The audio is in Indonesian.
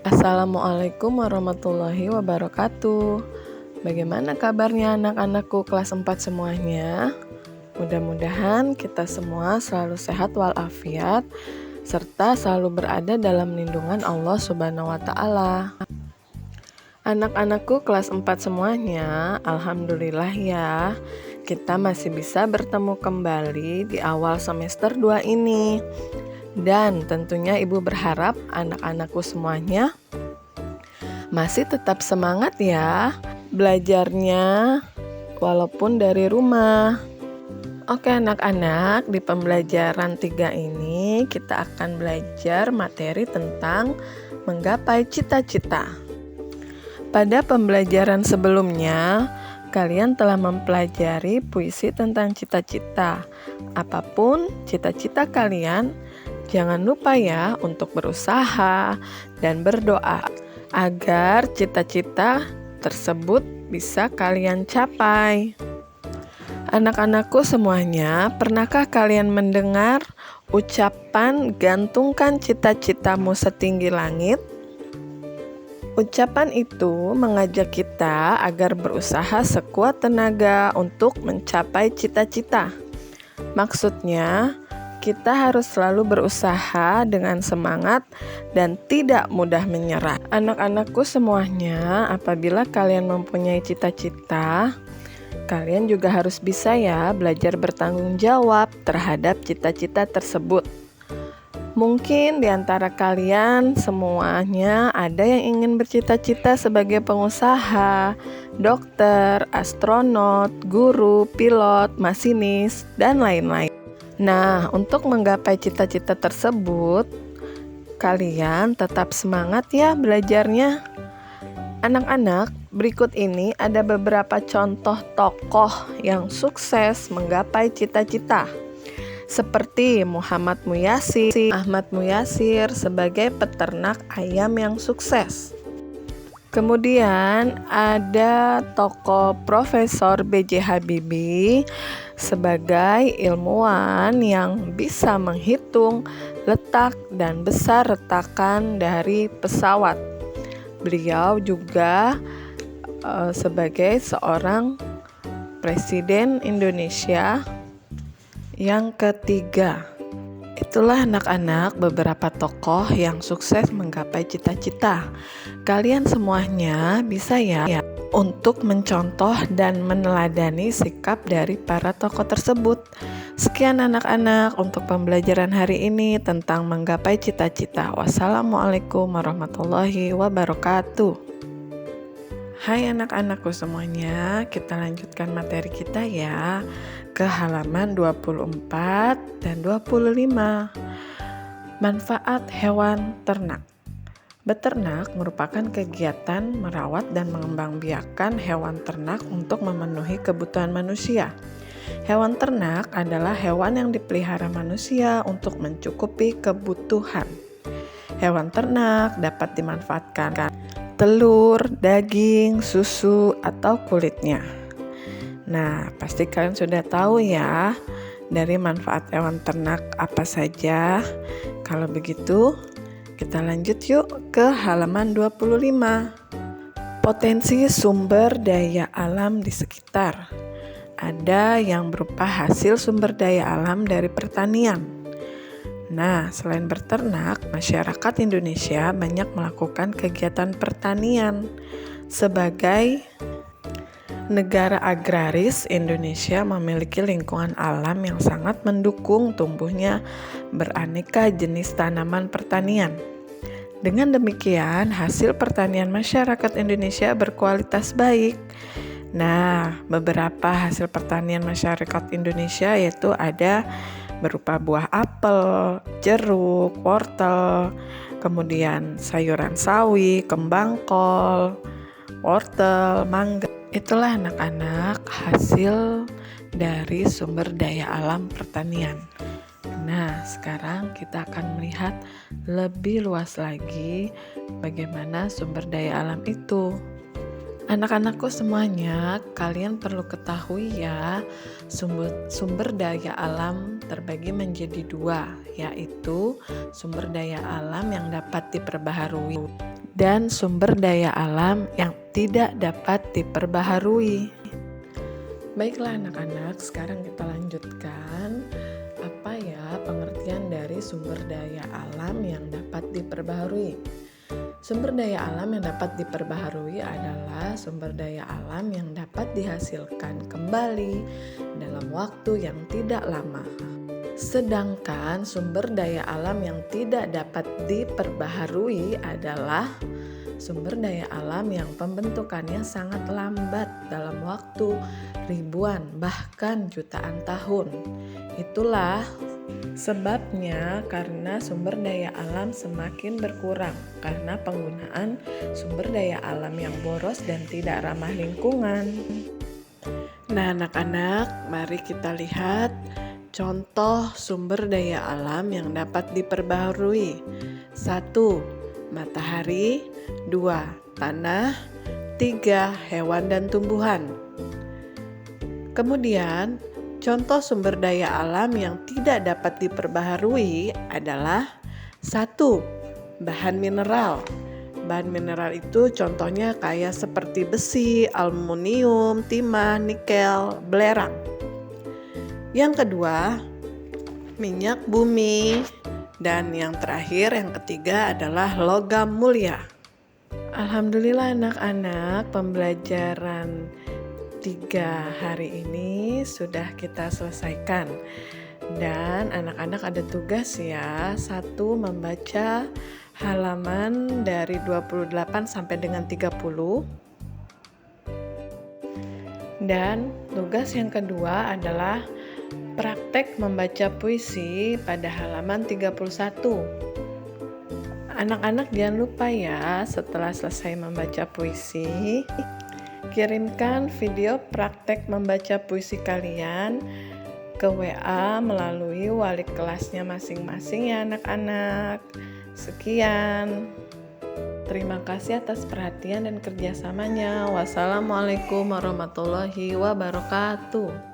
Assalamualaikum warahmatullahi wabarakatuh. Bagaimana kabarnya anak-anakku kelas 4 semuanya? Mudah-mudahan kita semua selalu sehat walafiat serta selalu berada dalam lindungan Allah Subhanahu wa taala. Anak-anakku kelas 4 semuanya, alhamdulillah ya, kita masih bisa bertemu kembali di awal semester 2 ini. Dan tentunya Ibu berharap anak-anakku semuanya masih tetap semangat ya belajarnya walaupun dari rumah. Oke anak-anak, di pembelajaran 3 ini kita akan belajar materi tentang menggapai cita-cita. Pada pembelajaran sebelumnya, kalian telah mempelajari puisi tentang cita-cita. Apapun cita-cita kalian, jangan lupa ya untuk berusaha dan berdoa agar cita-cita tersebut bisa kalian capai. Anak-anakku semuanya, pernahkah kalian mendengar ucapan gantungkan cita-citamu setinggi langit? Ucapan itu mengajak kita agar berusaha sekuat tenaga untuk mencapai cita-cita. Maksudnya, kita harus selalu berusaha dengan semangat dan tidak mudah menyerah. Anak-anakku semuanya, apabila kalian mempunyai cita-cita, kalian juga harus bisa ya belajar bertanggung jawab terhadap cita-cita tersebut. Mungkin di antara kalian semuanya ada yang ingin bercita-cita sebagai pengusaha, dokter, astronot, guru, pilot, masinis, dan lain-lain. Nah, untuk menggapai cita-cita tersebut, kalian tetap semangat ya belajarnya. Anak-anak, berikut ini ada beberapa contoh tokoh yang sukses menggapai cita-cita. Seperti Muhammad Muyasir, Ahmad Muyasir sebagai peternak ayam yang sukses. Kemudian ada tokoh Profesor B.J. Habibie sebagai ilmuwan yang bisa menghitung letak dan besar retakan dari pesawat. Beliau juga sebagai seorang Presiden Indonesia yang ketiga. Itulah anak-anak beberapa tokoh yang sukses menggapai cita-cita. Kalian semuanya bisa ya untuk mencontoh dan meneladani sikap dari para tokoh tersebut. Sekian anak-anak untuk pembelajaran hari ini tentang menggapai cita-cita. Wassalamualaikum warahmatullahi wabarakatuh. Hai anak-anakku semuanya, kita lanjutkan materi kita ya ke halaman 24 dan 25. Manfaat hewan ternak. Beternak merupakan kegiatan merawat dan mengembangbiakan hewan ternak untuk memenuhi kebutuhan manusia. Hewan ternak adalah hewan yang dipelihara manusia untuk mencukupi kebutuhan. Hewan ternak dapat dimanfaatkan telur, daging, susu, atau kulitnya. Nah, pasti kalian sudah tahu ya dari manfaat hewan ternak apa saja. Kalau begitu, kita lanjut yuk ke halaman 25. Potensi sumber daya alam di sekitar. Ada yang berupa hasil sumber daya alam dari pertanian. Nah, selain berternak, masyarakat Indonesia banyak melakukan kegiatan pertanian. Sebagai negara agraris, Indonesia memiliki lingkungan alam yang sangat mendukung tumbuhnya beraneka jenis tanaman pertanian. Dengan demikian, hasil pertanian masyarakat Indonesia berkualitas baik. Nah, beberapa hasil pertanian masyarakat Indonesia yaitu ada berupa buah apel, jeruk, wortel, kemudian sayuran sawi, kembang kol, wortel, mangga. Itulah anak-anak hasil dari sumber daya alam pertanian. Nah, sekarang kita akan melihat lebih luas lagi bagaimana sumber daya alam itu. Anak-anakku semuanya, kalian perlu ketahui ya, sumber daya alam terbagi menjadi dua, yaitu sumber daya alam yang dapat diperbaharui dan sumber daya alam yang tidak dapat diperbaharui. Baiklah anak-anak, sekarang kita lanjutkan. Apa ya pengertian dari sumber daya alam yang dapat diperbaharui? Sumber daya alam yang dapat diperbaharui adalah sumber daya alam yang dapat dihasilkan kembali dalam waktu yang tidak lama. Sedangkan sumber daya alam yang tidak dapat diperbaharui adalah sumber daya alam yang pembentukannya sangat lambat dalam waktu ribuan bahkan jutaan tahun. Itulah sebabnya karena sumber daya alam semakin berkurang karena penggunaan sumber daya alam yang boros dan tidak ramah lingkungan. Nah anak-anak, mari kita lihat contoh sumber daya alam yang dapat diperbaharui. 1. Matahari. 2. Tanah. 3. Hewan dan tumbuhan. Kemudian, contoh sumber daya alam yang tidak dapat diperbaharui adalah 1. Bahan mineral. Bahan mineral itu contohnya kayak seperti besi, aluminium, timah, nikel, belerang. Yang kedua, minyak bumi. Dan yang terakhir, yang ketiga adalah logam mulia. Alhamdulillah anak-anak, pembelajaran 3 hari ini sudah kita selesaikan. Dan anak-anak ada tugas ya. 1. Membaca halaman dari 28 sampai dengan 30. Dan tugas yang kedua adalah praktek membaca puisi pada halaman 31. Anak-anak jangan lupa ya, setelah selesai membaca puisi, kirimkan video praktek membaca puisi kalian ke WA melalui wali kelasnya masing-masing ya anak-anak. Sekian. Terima kasih atas perhatian dan kerjasamanya. Wassalamualaikum warahmatullahi wabarakatuh.